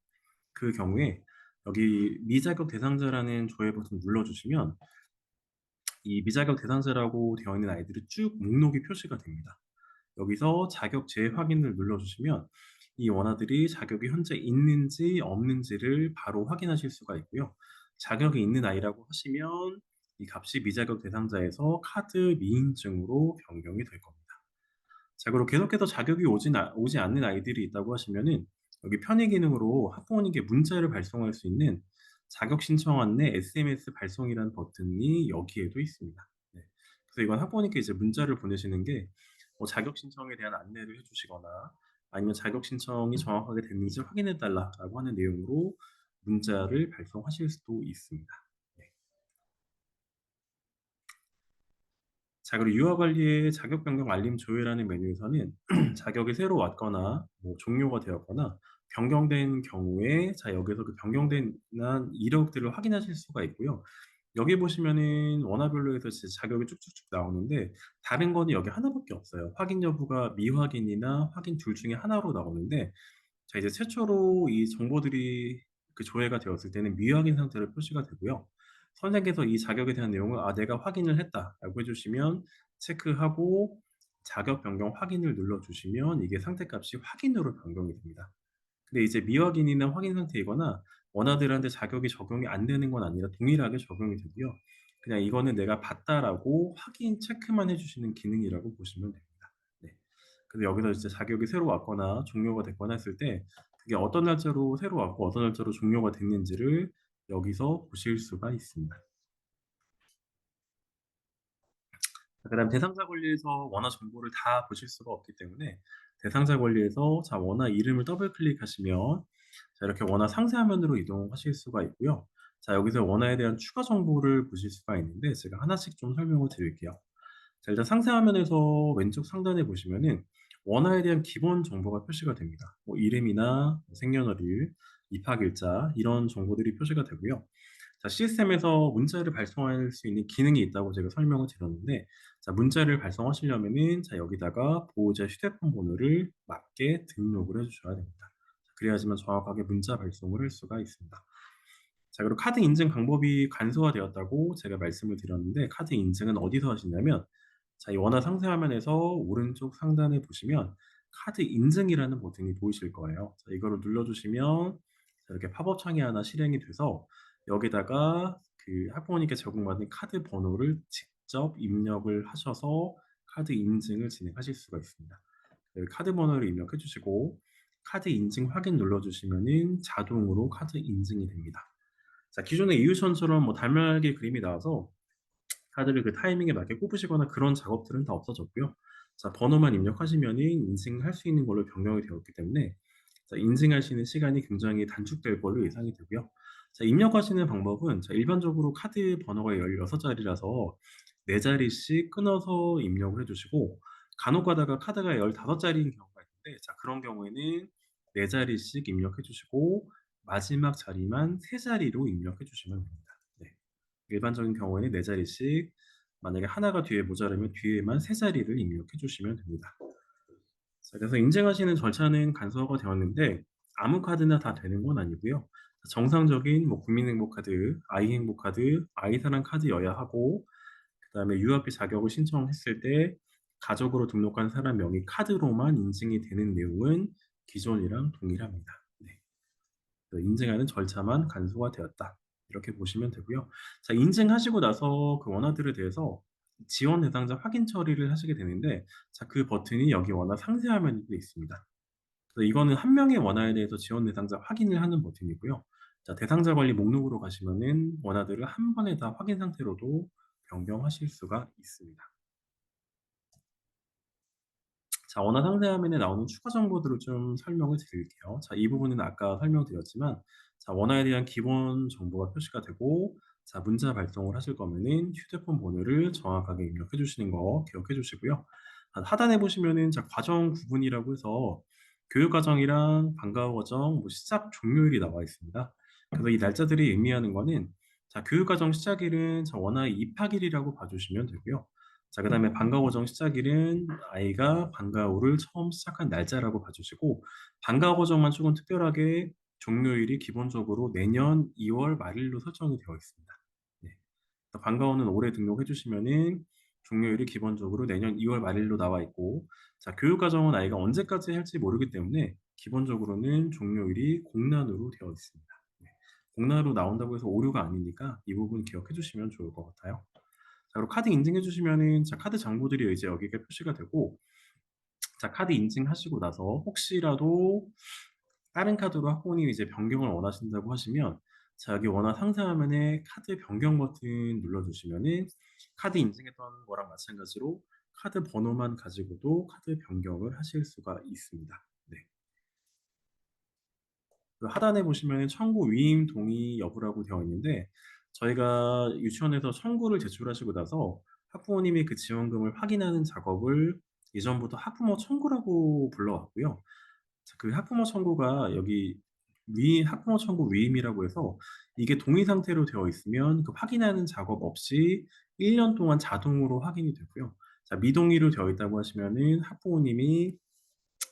그 경우에 여기 미자격 대상자라는 조회 버튼 눌러주시면 이 미자격 대상자라고 되어 있는 아이들이 쭉 목록이 표시가 됩니다. 여기서 자격 재확인을 눌러주시면 이 원화들이 자격이 현재 있는지 없는지를 바로 확인하실 수가 있고요. 자격이 있는 아이라고 하시면 이 값이 미자격 대상자에서 카드 미인증으로 변경이 될 겁니다. 자, 그리고 계속해서 자격이 오지 않는 아이들이 있다고 하시면은 여기 편의 기능으로 학부모님께 문자를 발송할 수 있는 자격 신청 안내 SMS 발송이라는 버튼이 여기에도 있습니다. 네. 그래서 이건 학부모님께 이제 문자를 보내시는 게 자격 신청에 대한 안내를 해 주시거나 아니면 자격 신청이 정확하게 됐는지 확인해 달라라고 하는 내용으로 문자를 발송하실 수도 있습니다. 네. 자, 그리고 유아 관리의 자격 변경 알림 조회라는 메뉴에서는 자격이 새로 왔거나 종료가 되었거나 변경된 경우에 여기서 그 변경된 이력들을 확인하실 수가 있고요. 여기 보시면은 원화별로 해서 진짜 자격이 쭉쭉쭉 나오는데 다른 거는 여기 하나밖에 없어요. 확인 여부가 미확인이나 확인 둘 중에 하나로 나오는데 자, 이제 최초로 이 정보들이 그 조회가 되었을 때는 미확인 상태로 표시가 되고요. 선생께서 이 자격에 대한 내용을 내가 확인을 했다라고 해주시면 체크하고 자격 변경 확인을 눌러주시면 이게 상태값이 확인으로 변경이 됩니다. 근데 이제 미확인이나 확인 상태이거나 원아들한테 자격이 적용이 안 되는 건 아니라 동일하게 적용이 되고요. 그냥 이거는 내가 봤다라고 확인 체크만 해주시는 기능이라고 보시면 됩니다. 네. 근데 여기서 이제 자격이 새로 왔거나 종료가 됐거나 했을 때 그게 어떤 날짜로 새로 왔고 어떤 날짜로 종료가 됐는지를 여기서 보실 수가 있습니다. 그다음 대상자 권리에서 원화 정보를 다 보실 수가 없기 때문에 대상자 권리에서 원화 이름을 더블 클릭하시면 이렇게 원화 상세 화면으로 이동하실 수가 있고요. 자, 여기서 원화에 대한 추가 정보를 보실 수가 있는데 제가 하나씩 좀 설명을 드릴게요. 자, 일단 상세 화면에서 왼쪽 상단에 보시면은 원화에 대한 기본 정보가 표시가 됩니다. 이름이나 생년월일, 입학일자 이런 정보들이 표시가 되고요. 자, 시스템에서 문자를 발송할 수 있는 기능이 있다고 제가 설명을 드렸는데 자, 문자를 발송하시려면은 여기다가 보호자 휴대폰 번호를 맞게 등록을 해 주셔야 됩니다. 그래야지만 정확하게 문자 발송을 할 수가 있습니다. 자, 그리고 카드 인증 방법이 간소화되었다고 제가 말씀을 드렸는데 카드 인증은 어디서 하시냐면 자, 이 원화 상세 화면에서 오른쪽 상단에 보시면 카드 인증이라는 버튼이 보이실 거예요. 자, 이거를 눌러주시면 이렇게 팝업 창이 하나 실행이 돼서 여기다가 그 학부모님께 제공받은 카드 번호를 직접 입력을 하셔서 카드 인증을 진행하실 수가 있습니다. 카드 번호를 입력해 주시고 카드 인증 확인 눌러주시면은 자동으로 카드 인증이 됩니다. 자, 기존의 이유션처럼 달걀 그림이 나와서 카드를 그 타이밍에 맞게 꼽으시거나 그런 작업들은 다 없어졌고요. 자, 번호만 입력하시면은 인증할 수 있는 걸로 변경이 되었기 때문에 자, 인증하시는 시간이 굉장히 단축될 걸로 예상이 되고요. 자, 입력하시는 방법은 일반적으로 카드 번호가 16자리라서 4자리씩 끊어서 입력을 해 주시고 간혹 가다가 카드가 15자리인 경우가 있는데 자, 그런 경우에는 4자리씩 입력해 주시고 마지막 자리만 3자리로 입력해 주시면 됩니다. 네. 일반적인 경우에는 4자리씩 만약에 하나가 뒤에 모자라면 뒤에만 3자리를 입력해 주시면 됩니다. 자, 그래서 인증하시는 절차는 간소화가 되었는데 아무 카드나 다 되는 건 아니고요. 정상적인 국민행복카드, 아이행복카드, 아이사랑 카드여야 하고 그다음에 유아비 자격을 신청했을 때 가족으로 등록한 사람 명의 카드로만 인증이 되는 내용은 기존이랑 동일합니다. 네. 인증하는 절차만 간소화되었다. 이렇게 보시면 되고요. 자, 인증하시고 나서 그 원화들에 대해서 지원 대상자 확인 처리를 하시게 되는데 자, 그 버튼이 여기 원화 상세 화면에 있습니다. 그래서 이거는 한 명의 원화에 대해서 지원 대상자 확인을 하는 버튼이고요. 자, 대상자 관리 목록으로 가시면은 원화들을 한 번에 다 확인 상태로도 변경하실 수가 있습니다. 자, 원화 상세 화면에 나오는 추가 정보들을 좀 설명을 드릴게요. 자, 이 부분은 아까 설명드렸지만 자, 원화에 대한 기본 정보가 표시가 되고 자, 문자 발송을 하실 거면은 휴대폰 번호를 정확하게 입력해 주시는 거 기억해 주시고요. 하단에 보시면은 자, 과정 구분이라고 해서 교육과정이랑 방과후과정 시작 종료일이 나와 있습니다. 그래서 이 날짜들이 의미하는 거는 자, 교육과정 시작일은 원화의 입학일이라고 봐주시면 되고요. 자, 그다음에 방과 후 시작일은 아이가 방과 후를 처음 시작한 날짜라고 봐주시고 방과 후 과정만 조금 특별하게 종료일이 기본적으로 내년 2월 말일로 설정이 되어 있습니다. 네. 방과 후는 올해 등록해 주시면은 종료일이 기본적으로 내년 2월 말일로 나와 있고 자, 교육 과정은 아이가 언제까지 할지 모르기 때문에 기본적으로는 종료일이 공란으로 되어 있습니다. 네. 복나루 나온다고 해서 오류가 아니니까 이 부분 기억해 주시면 좋을 것 같아요. 자 그리고 카드 인증해 주시면은 자 카드 장부들이 이제 여기에 표시가 되고 자 카드 인증하시고 나서 혹시라도 다른 카드로 학부모님이 이제 변경을 원하신다고 하시면 자 여기 원화 상세 화면에 카드 변경 버튼 눌러 주시면은 카드 인증했던 거랑 마찬가지로 카드 번호만 가지고도 카드 변경을 하실 수가 있습니다. 네. 그 하단에 보시면은 청구 위임 동의 여부라고 되어 있는데 저희가 유치원에서 청구를 제출하시고 나서 학부모님이 그 지원금을 확인하는 작업을 예전부터 학부모 청구라고 불러왔고요. 그 학부모 청구가 여기 위 학부모 청구 위임이라고 해서 이게 동의 상태로 되어 있으면 그 확인하는 작업 없이 1년 동안 자동으로 확인이 되고요. 자 미동의로 되어 있다고 하시면은 학부모님이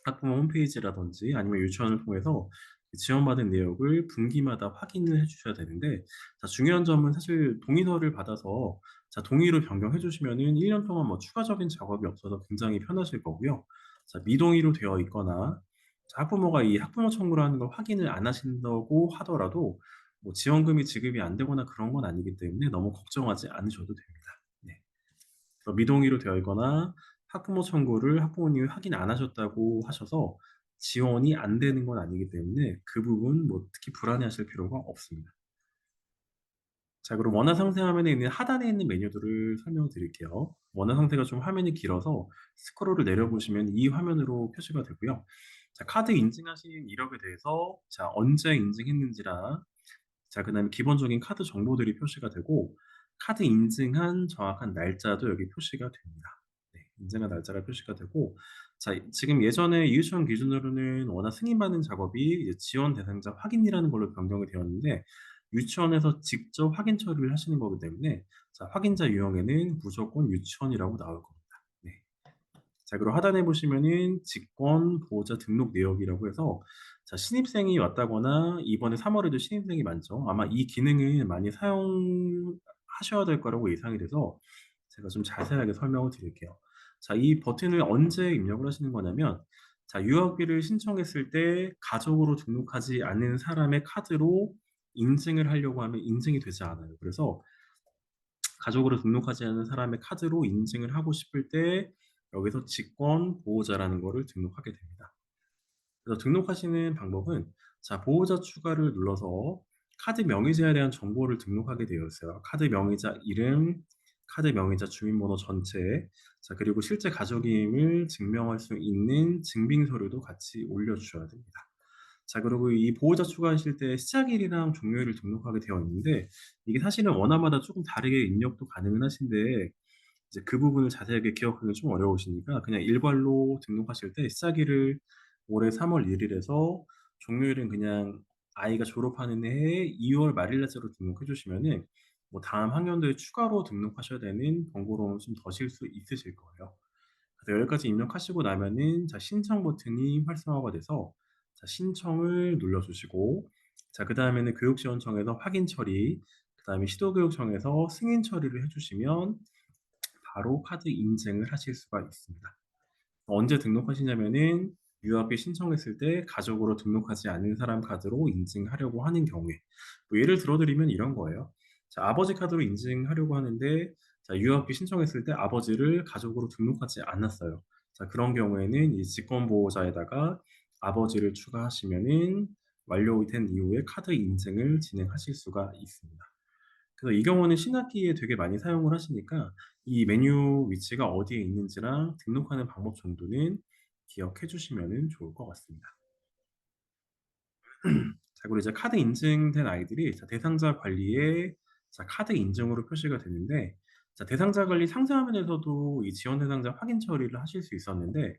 학부모 홈페이지라든지 아니면 유치원을 통해서 그 지원받은 내역을 분기마다 확인을 해 주셔야 되는데 자 중요한 점은 사실 동의서를 받아서 자 동의로 변경해 주시면은 1년 동안 뭐 추가적인 작업이 없어서 굉장히 편하실 거고요. 자 미동의로 되어 있거나 자 학부모가 이 학부모 청구라는 걸 확인을 안 하신다고 하더라도 뭐 지원금이 지급이 안 되거나 그런 건 아니기 때문에 너무 걱정하지 않으셔도 됩니다. 네. 미동의로 되어 있거나 학부모 청구를 학부모님이 확인 안 하셨다고 하셔서 지원이 안 되는 건 아니기 때문에 그 부분 뭐 특히 불안해하실 필요가 없습니다. 자 그럼 원화 상세 화면에 있는 하단에 있는 메뉴들을 설명드릴게요. 원화 상세가 좀 화면이 길어서 스크롤을 내려보시면 이 화면으로 표시가 되고요. 자 카드 인증하신 이력에 대해서 자 언제 인증했는지랑 자 그다음에 기본적인 카드 정보들이 표시가 되고 카드 인증한 정확한 날짜도 여기 표시가 됩니다. 네. 인증한 날짜가 표시가 되고 자 지금 예전에 이유청 기준으로는 원화 승인받는 작업이 이제 지원 대상자 확인이라는 걸로 변경이 되었는데 유치원에서 직접 확인 처리를 하시는 거기 때문에 자 확인자 유형에는 무조건 유치원이라고 나올 겁니다. 네. 자 그리고 하단에 보시면은 직권 보호자 등록 내역이라고 해서 자 신입생이 왔다거나 이번에 3 월에도 신입생이 많죠. 아마 이 기능을 많이 사용하셔야 될 거라고 예상이 돼서 제가 좀 자세하게 설명을 드릴게요. 자 이 버튼을 언제 입력을 하시는 거냐면 자 유학비를 신청했을 때 가족으로 등록하지 않은 사람의 카드로 인증을 하려고 하면 인증이 되지 않아요. 그래서 가족으로 등록하지 않은 사람의 카드로 인증을 하고 싶을 때 여기서 직권 보호자라는 거를 등록하게 됩니다. 그래서 등록하시는 방법은 자 보호자 추가를 눌러서 카드 명의자에 대한 정보를 등록하게 되어 있어요. 카드 명의자 이름, 카드 명의자 주민번호 전체, 자 그리고 실제 가족임을 증명할 수 있는 증빙 서류도 같이 올려 주셔야 됩니다. 자 그리고 이 보호자 추가하실 때 시작일이랑 종료일을 등록하게 되어 있는데 이게 사실은 원화마다 쪼금 다르게 입력도 가능은 하신데 이제 그 부분을 자세하게 기억하기가 좀 어려우시니까 그냥 일괄로 등록하실 때 시작일을 올해 3월 1 일에서 종료일은 그냥 아이가 졸업하는 해 2월 말일 날짜로 등록해 주시면은 뭐 다음 학년도에 추가로 등록하셔야 되는 번거로움을 좀 더실 수 있으실 거예요. 그래서 여기까지 입력하시고 나면은 자 신청 버튼이 활성화가 돼서 자 신청을 눌러 주시고 자 그다음에는 교육지원청에서 확인 처리 그다음에 시도교육청에서 승인 처리를 해 주시면 바로 카드 인증을 하실 수가 있습니다. 언제 등록하시냐면은 유학비 신청했을 때 가족으로 등록하지 않은 사람 카드로 인증하려고 하는 경우에 뭐 예를 들어 드리면 이런 거예요. 자 아버지 카드로 인증하려고 하는데 자 유학비 신청했을 때 아버지를 가족으로 등록하지 않았어요. 자 그런 경우에는 이 직권 보호자에다가 아버지를 추가하시면은 완료된 이후에 카드 인증을 진행하실 수가 있습니다. 그래서 이 경우는 신학기에 되게 많이 사용을 하시니까 이 메뉴 위치가 어디에 있는지랑 등록하는 방법 정도는 기억해 주시면은 좋을 것 같습니다. 자 그리고 이제 카드 인증된 아이들이 자 대상자 관리에 자 카드 인증으로 표시가 되는데 자 대상자 관리 상세 화면에서도 이 지원 대상자 확인 처리를 하실 수 있었는데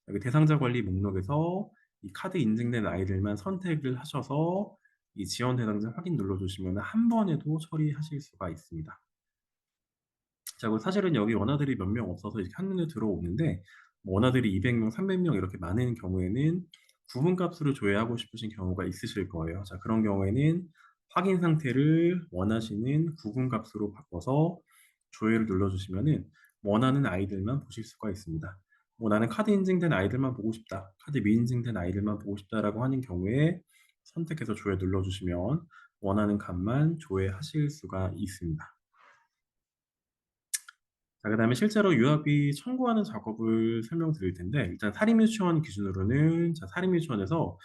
여기 대상자 관리 목록에서 이 카드 인증된 아이들만 선택을 하셔서 이 지원 대상자 확인 눌러 주시면은 한 번에도 처리하실 수가 있습니다. 자 그 사실은 여기 원아들이 몇 명 없어서 이렇게 한눈에 들어오는데 뭐 원아들이 200 명, 300명 이렇게 많은 경우에는 구분값으로 조회하고 싶으신 경우가 있으실 거예요. 자 그런 경우에는 확인 상태를 원하시는 구분값으로 바꿔서 조회를 눌러 주시면은 원하는 아이들만 보실 수가 있습니다. 뭐 '나는 카드 인증된 아이들만 보고 싶다. 카드 미인증된 아이들만 보고 싶다.'라고 하는 경우에 선택해서 조회 눌러 주시면 원하는 값만 조회하실 수가 있습니다. 자, 그다음에 실제로 유압이 청구하는 작업을 설명드릴 텐데, 일단 사립유치원 기준으로는 사립유치원에서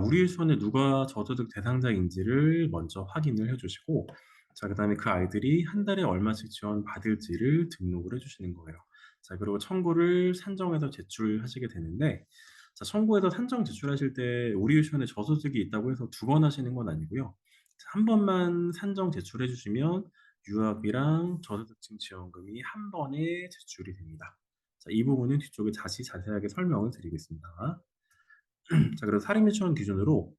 우리 유치원에 누가 저소득 대상자인지를 먼저 확인을 해 주시고, 그다음에 그 아이들이 한 달에 얼마씩 지원받을지를 등록을 해 주시는 거예요. 그리고 청구를 산정해서 제출하시게 되는데, 청구해서 산정 제출하실 때 우리 유치원에 저소득이 있다고 해서 두 번 하시는 건 아니고요. 한 번만 산정 제출해 주시면 유압이랑 저소득층 지원금이 한 번에 제출이 됩니다. 이 부분은 뒤쪽에 다시 자세하게 설명을 드리겠습니다. 그래서 사립유치원 기준으로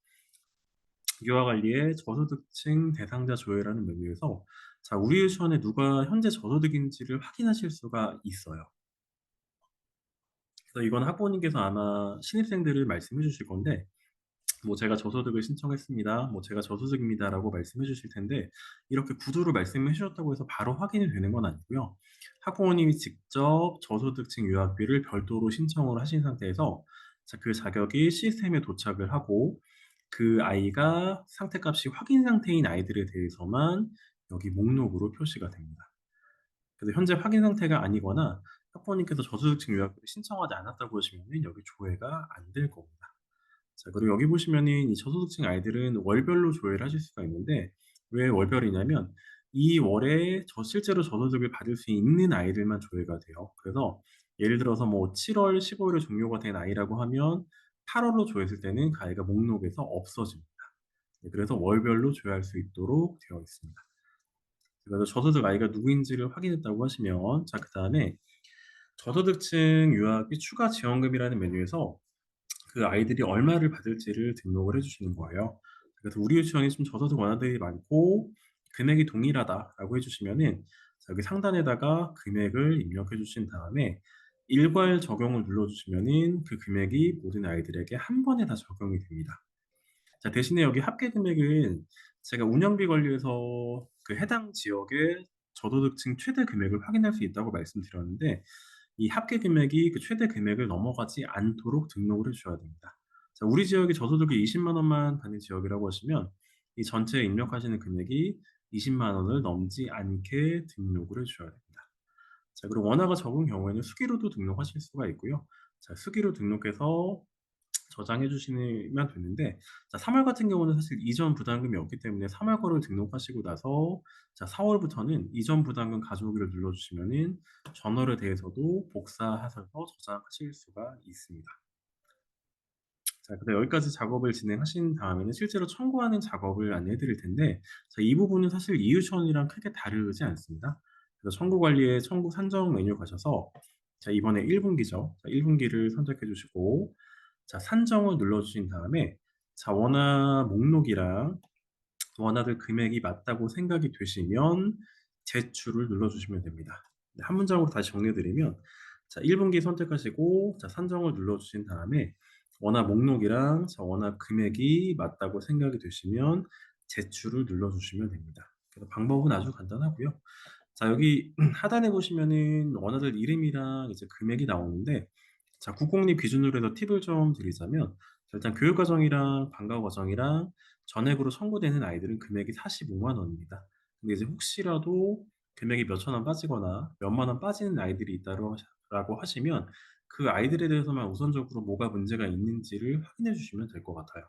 유아관리의 저소득층 대상자 조회라는 메뉴에서 우리 유치원에 누가 현재 저소득인지를 확인하실 수가 있어요. 그래서 이건 학부모님께서 아마 신입생들을 말씀해 주실 건데, 뭐 "제가 저소득을 신청했습니다. 뭐 제가 저소득입니다."라고 말씀해 주실 텐데, 이렇게 구두로 말씀해 주셨다고 해서 바로 확인이 되는 건 아니고요. 학부모님이 직접 저소득층 유학비를 별도로 신청을 하신 상태에서 그 자격이 시스템에 도착을 하고, 그 아이가 상태값이 확인 상태인 아이들에 대해서만 여기 목록으로 표시가 됩니다. 그래서 현재 확인 상태가 아니거나 학부모님께서 저소득층 유학비를 신청하지 않았다고 하시면은 여기 조회가 안 될 겁니다. 그리고 여기 보시면은 이 저소득층 아이들은 월별로 조회를 하실 수가 있는데, 왜 월별이냐면 이 월에 실제로 저소득을 받을 수 있는 아이들만 조회가 돼요. 그래서 예를 들어서 뭐 7 월 15 일에 종료가 된 아이라고 하면 8 월로 조회했을 때는 그 아이가 목록에서 없어집니다. 그래서 월별로 조회할 수 있도록 되어 있습니다. 그래서 저소득 아이가 누구인지를 확인했다고 하시면, 그다음에 저소득층 유아비 추가 지원금이라는 메뉴에서 그 아이들이 얼마를 받을지를 등록을 해 주시는 거예요. 그래서 "우리 유치원이 좀 저소득 원화들이 많고 금액이 동일하다."라고 해 주시면은, 여기 상단에다가 금액을 입력해 주신 다음에 일괄 적용을 눌러 주시면은 그 금액이 모든 아이들에게 한 번에 다 적용이 됩니다. 대신에 여기 합계 금액은 제가 운영비 관리에서 그 해당 지역의 저소득층 최대 금액을 확인할 수 있다고 말씀드렸는데, 이 합계 금액이 그 최대 금액을 넘어가지 않도록 등록을 해 주셔야 됩니다. 우리 지역이 저소득이 20만 원만 받는 지역이라고 하시면 이 전체에 입력하시는 금액이 20만 원을 넘지 않게 등록을 해 주셔야 됩니다. 그리고 원화가 적은 경우에는 수기로도 등록하실 수가 있고요. 수기로 등록해서 저장해 주시면 되는데, 3월 같은 경우는 사실 이전 부담금이 없기 때문에 3월 거를 등록하시고 나서 4 월부터는 이전 부담금 가져오기를 눌러 주시면은 전월에 대해서도 복사하셔서 저장하실 수가 있습니다. 그래서 여기까지 작업을 진행하신 다음에는 실제로 청구하는 작업을 안내해 드릴 텐데, 이 부분은 사실 이유천이랑 크게 다르지 않습니다. 그래서 청구 관리에 청구 산정 메뉴 가셔서 이번에 1 분기죠. 1 분기를 선택해 주시고, 산정을 눌러 주신 다음에 원화 목록이랑 원하들 금액이 맞다고 생각이 되시면 제출을 눌러 주시면 됩니다. 네, 한 문장으로 다시 정리해 드리면, 1 분기 선택하시고 산정을 눌러 주신 다음에 원화 목록이랑 원화 금액이 맞다고 생각이 되시면 제출을 눌러 주시면 됩니다. 그래서 방법은 아주 간단하고요. 여기 하단에 보시면은 원하들 이름이랑 이제 금액이 나오는데, 국공립 기준으로 해서 팁을 좀 드리자면, 일단 교육과정이랑 방과후과정이랑 전액으로 청구되는 아이들은 금액이 45만 원입니다. 근데 이제 혹시라도 금액이 몇천 원 빠지거나 몇만 원 빠지는 아이들이 라고 하시면 그 아이들에 대해서만 우선적으로 뭐가 문제가 있는지를 확인해 주시면 될 것 같아요.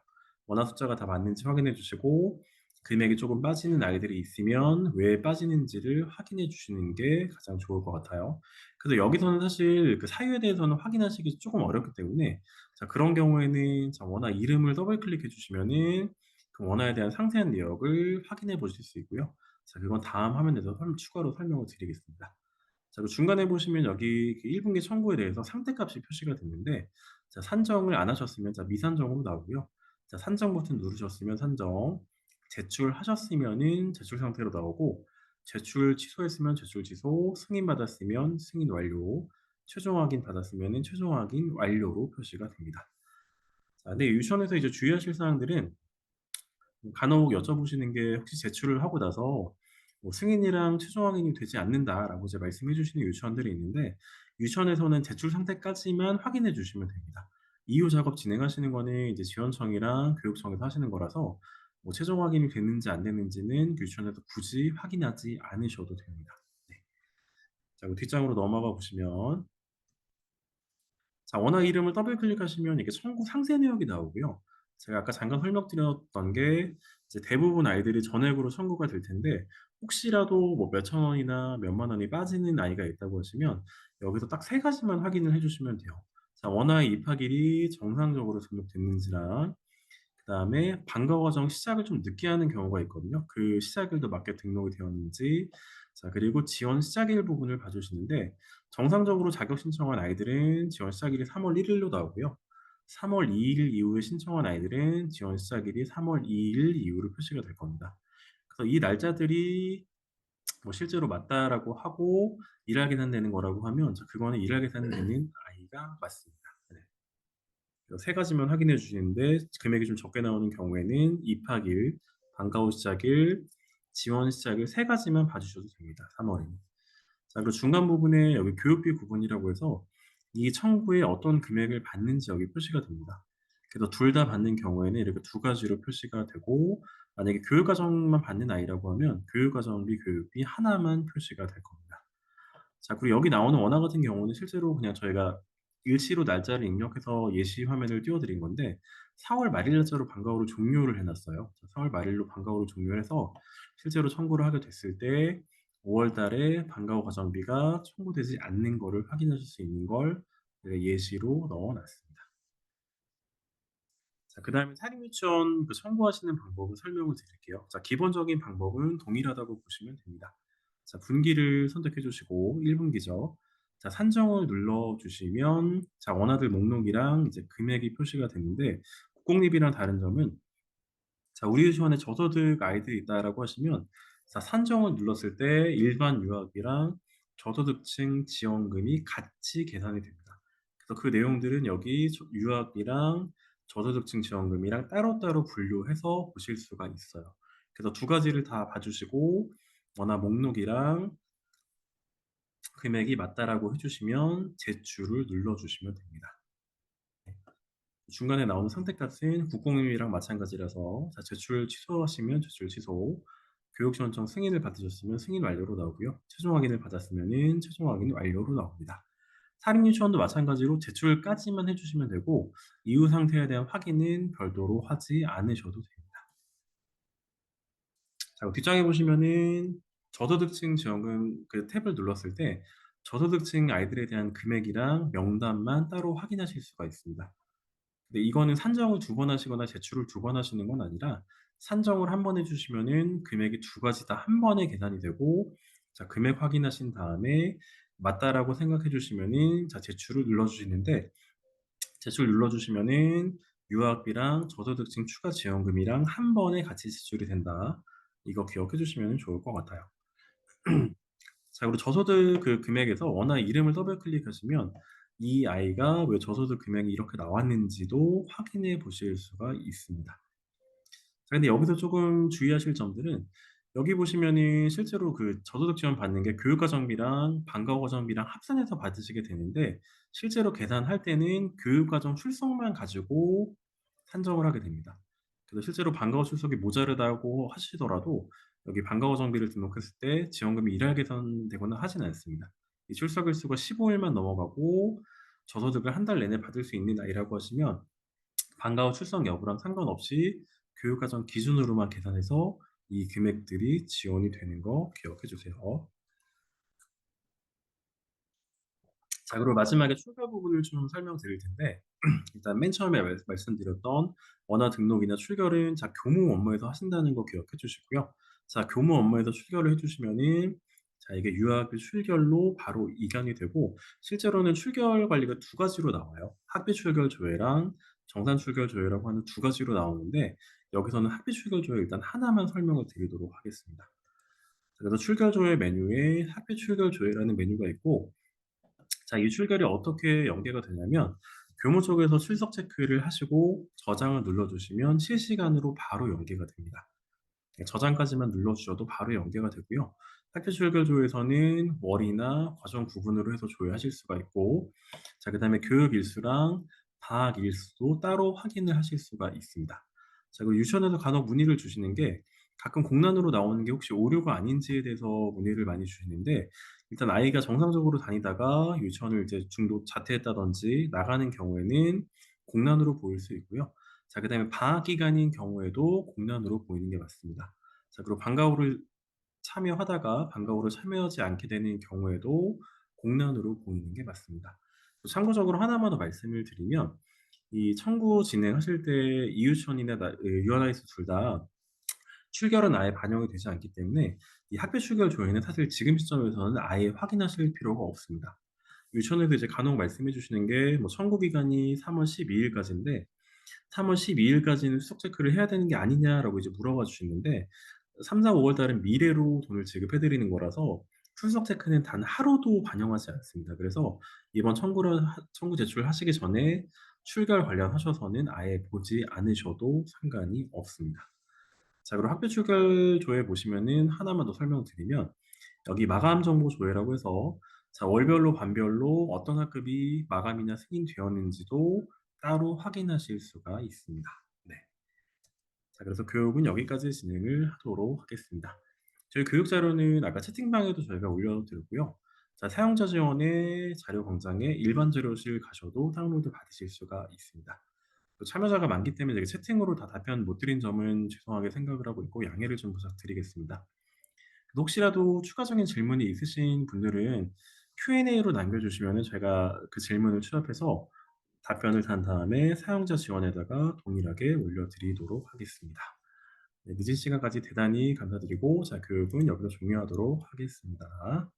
원화 숫자가 다 맞는지 확인해 주시고, 금액이 조금 빠지는 아이들이 있으면 왜 빠지는지를 확인해 주시는 게 가장 좋을 것 같아요. 그래서 여기서는 사실 그 사유에 대해서는 확인하시기 조금 어렵기 때문에, 그런 경우에는 원화 이름을 더블 클릭해 주시면은 그 원화에 대한 상세한 내역을 확인해 보실 수 있고요. 그건 다음 화면에서 추가로 설명을 드리겠습니다. 그리고 중간에 보시면 여기 그 1 분기 청구에 대해서 상태값이 표시가 됐는데, 산정을 안 하셨으면 미산정으로 나오고요. 산정 버튼 누르셨으면 산정, 제출하셨으면은 제출 상태로 나오고, 제출 취소했으면 제출 취소, 승인 받았으면 승인 완료, 최종 확인 받았으면은 최종 확인 완료로 표시가 됩니다. 근데 유치원에서 이제 주의하실 사항들은, 간혹 여쭤보시는 게, 혹시 제출을 하고 나서 뭐 "승인이랑 최종 확인이 되지 않는다."라고 이제 말씀해 주시는 유치원들이 있는데, 유치원에서는 제출 상태까지만 확인해 주시면 됩니다. 이후 작업 진행하시는 거는 이제 지원청이랑 교육청에서 하시는 거라서 뭐 최종 확인이 됐는지 안 됐는지는 유치원에서 굳이 확인하지 않으셔도 됩니다. 네. 자, 그 뒷장으로 넘어가 보시면 자, 원화 이름을 더블 클릭하시면 이게 청구 상세 내역이 나오고요. 제가 아까 잠깐 설명드렸던 게 이제 대부분 아이들이 전액으로 청구가 될 텐데 혹시라도 뭐 몇천 원이나 몇만 원이 빠지는 아이가 있다고 하시면 여기서 딱 세 가지만 확인을 해 주시면 돼요. 자, 원화의 입학일이 정상적으로 등록됐는지랑 그다음에 방과 과정 시작을 좀 늦게 하는 경우가 있거든요. 그 시작일도 맞게 등록이 되었는지, 자, 그리고 지원 시작일 부분을 봐 주시는데 정상적으로 자격 신청한 아이들은 지원 시작일이 3월 1 일로 나오고요. 3월 2일 이후에 신청한 아이들은 지원 시작일이 3월 2일 이후로 표시가 될 겁니다. 그래서 이 날짜들이 뭐 실제로 맞다라고 하고 일할 계산되는 거라고 하면 그거는 일할 계산되는 아이가 맞습니다. 네. 세 가지만 확인해 주시는데 금액이 좀 적게 나오는 경우에는 입학일, 방과 후 시작일, 지원 시작일 세 가지만 봐 주셔도 됩니다, 3 월에는. 자, 그리고 중간 부분에 여기 교육비 구분이라고 해서 이 청구에 어떤 금액을 받는지 여기 표시가 됩니다. 그래서 둘 다 받는 경우에는 이렇게 두 가지로 표시가 되고 만약에 교육과정만 받는 아이라고 하면 교육과정비, 교육비 하나만 표시가 될 겁니다. 자, 그리고 여기 나오는 원화 같은 경우는 실제로 그냥 저희가 일시로 날짜를 입력해서 예시 화면을 띄워 드린 건데 4월 말일 날짜로 방과후를 종료를 해 놨어요. 4월 말일로 방과후를 종료를 해서 실제로 청구를 하게 됐을 때 5월 달에 방과후 과정비가 청구되지 않는 거를 확인하실 수 있는 걸 제가 예시로 넣어 놨습니다. 자, 그다음에 사립유치원 그 청구하시는 방법을 설명을 드릴게요. 자, 기본적인 방법은 동일하다고 보시면 됩니다. 자, 분기를 선택해 주시고 1 분기죠. 자, 산정을 눌러 주시면 자, 원화들 목록이랑 이제 금액이 표시가 되는데 국공립이랑 다른 점은 자, 우리 유치원에 저소득 아이들이 있다라고 하시면 자, 산정을 눌렀을 때 일반 유학이랑 저소득층 지원금이 같이 계산이 됩니다. 그래서 그 내용들은 여기 유학이랑 저소득층 지원금이랑 따로따로 분류해서 보실 수가 있어요. 그래서 두 가지를 다 봐 주시고 원화 목록이랑 금액이 맞다라고 해 주시면 제출을 눌러 주시면 됩니다. 중간에 나오는 선택값은 국공립이랑 마찬가지라서 자, 제출 취소하시면 제출 취소, 교육지원청 승인을 받으셨으면 승인 완료로 나오고요. 최종 확인을 받았으면은 최종 확인 완료로 나옵니다. 사립유치원도 마찬가지로 제출까지만 해 주시면 되고 이후 상태에 대한 확인은 별도로 하지 않으셔도 됩니다. 자, 뒷장에 보시면은 저소득층 지원금 그 탭을 눌렀을 때 저소득층 아이들에 대한 금액이랑 명단만 따로 확인하실 수가 있습니다. 근데 이거는 산정을 두 번 하시거나 제출을 두 번 하시는 건 아니라 산정을 한 번 해 주시면은 금액이 두 가지 다 한 번에 계산이 되고 자, 금액 확인하신 다음에 맞다라고 생각해 주시면은 자, 제출을 눌러 주시는데 제출 눌러 주시면은 유학비랑 저소득층 추가 지원금이랑 한 번에 같이 제출이 된다. 이거 기억해 주시면 좋을 것 같아요. 자, 그리고 저소득 그 금액에서 원화 이름을 더블 클릭하시면 이 아이가 왜 저소득 금액이 이렇게 나왔는지도 확인해 보실 수가 있습니다. 자, 근데 여기서 조금 주의하실 점들은 여기 보시면은 실제로 그 저소득 지원 받는 게 교육과정비랑 방과후과정비랑 합산해서 받으시게 되는데 실제로 계산할 때는 교육과정 출석만 가지고 산정을 하게 됩니다. 그래서 실제로 방과후 출석이 모자르다고 하시더라도 여기 방과후정비를 등록했을 때 지원금이 일할 계산되거나 하진 않습니다. 이 출석 일수가 15 일만 넘어가고 저소득을 한 달 내내 받을 수 있는 아이라고 하시면 방과 후 출석 여부랑 상관없이 교육과정 기준으로만 계산해서 이 금액들이 지원이 되는 거 기억해 주세요. 자, 그리고 마지막에 출가 부분을 좀 설명드릴 텐데 일단 맨 처음에 말씀드렸던 원화 등록이나 출결은 자, 교무 업무에서 하신다는 거 기억해 주시고요. 자, 교무 업무에서 출결을 해 주시면은 자, 이게 유학비 출결로 바로 이관이 되고 실제로는 출결 관리가 두 가지로 나와요. 학비 출결 조회랑 정산 출결 조회라고 하는 두 가지로 나오는데 여기서는 학비 출결 조회 일단 하나만 설명을 드리도록 하겠습니다. 그래서 출결 조회 메뉴에 학비 출결 조회라는 메뉴가 있고 자, 이 출결이 어떻게 연계가 되냐면 교무 쪽에서 출석 체크를 하시고 저장을 눌러 주시면 실시간으로 바로 연계가 됩니다. 네, 저장까지만 눌러 주셔도 바로 연계가 되고요. 학교 출결 조에서는 월이나 과정 구분으로 해서 조회하실 수가 있고 자, 그다음에 교육 일수랑 방학 일수도 따로 확인을 하실 수가 있습니다. 자, 그리고 유치원에서 간혹 문의를 주시는 게 가끔 공란으로 나오는 게 혹시 오류가 아닌지에 대해서 문의를 많이 주시는데, 일단 아이가 정상적으로 다니다가 유치원을 이제 중도 자퇴했다든지 나가는 경우에는 공란으로 보일 수 있고요. 자, 그다음에 방학 기간인 경우에도 공란으로 보이는 게 맞습니다. 자, 그리고 방과 후를 참여하다가 방과 후를 참여하지 않게 되는 경우에도 공란으로 보이는 게 맞습니다. 또 참고적으로 하나만 더 말씀을 드리면, 이 청구 진행하실 때 이유천이나 유아나이스 둘 다 출결은 아예 반영이 되지 않기 때문에 이 학교 출결 조회는 사실 지금 시점에서는 아예 확인하실 필요가 없습니다. 유치원에서 이제 간혹 말씀해 주시는 게 뭐 청구 기간이 3월 12 일까지인데, 3월 12 일까지는 수석 체크를 해야 되는 게 아니냐라고 이제 물어봐 주시는데, 3, 4, 5월 달은 미래로 돈을 지급해 드리는 거라서 출석 체크는 단 하루도 반영하지 않습니다. 그래서 이번 청구 제출하시기 전에 출결 관련하셔서는 아예 보지 않으셔도 상관이 없습니다. 자, 그리고 학교 출결 조회 보시면은 하나만 더 설명드리면, 여기 마감 정보 조회라고 해서 자, 월별로 반별로 어떤 학급이 마감이나 승인되었는지도 따로 확인하실 수가 있습니다. 네. 자, 그래서 교육은 여기까지 진행을 하도록 하겠습니다. 저희 교육 자료는 아까 채팅방에도 저희가 올려드렸고요. 자, 사용자 지원의 자료 광장에 일반 자료실 가셔도 다운로드 받으실 수가 있습니다. 또 참여자가 많기 때문에 제가 채팅으로 다 답변 못 드린 점은 죄송하게 생각을 하고 있고 양해를 좀 부탁드리겠습니다. 혹시라도 추가적인 질문이 있으신 분들은 Q&A로 남겨주시면 제가 그 질문을 취합해서 답변을 단 다음에 사용자 지원에다가 동일하게 올려드리도록 하겠습니다. 네, 늦은 시간까지 대단히 감사드리고, 자, 교육은 여기서 종료하도록 하겠습니다.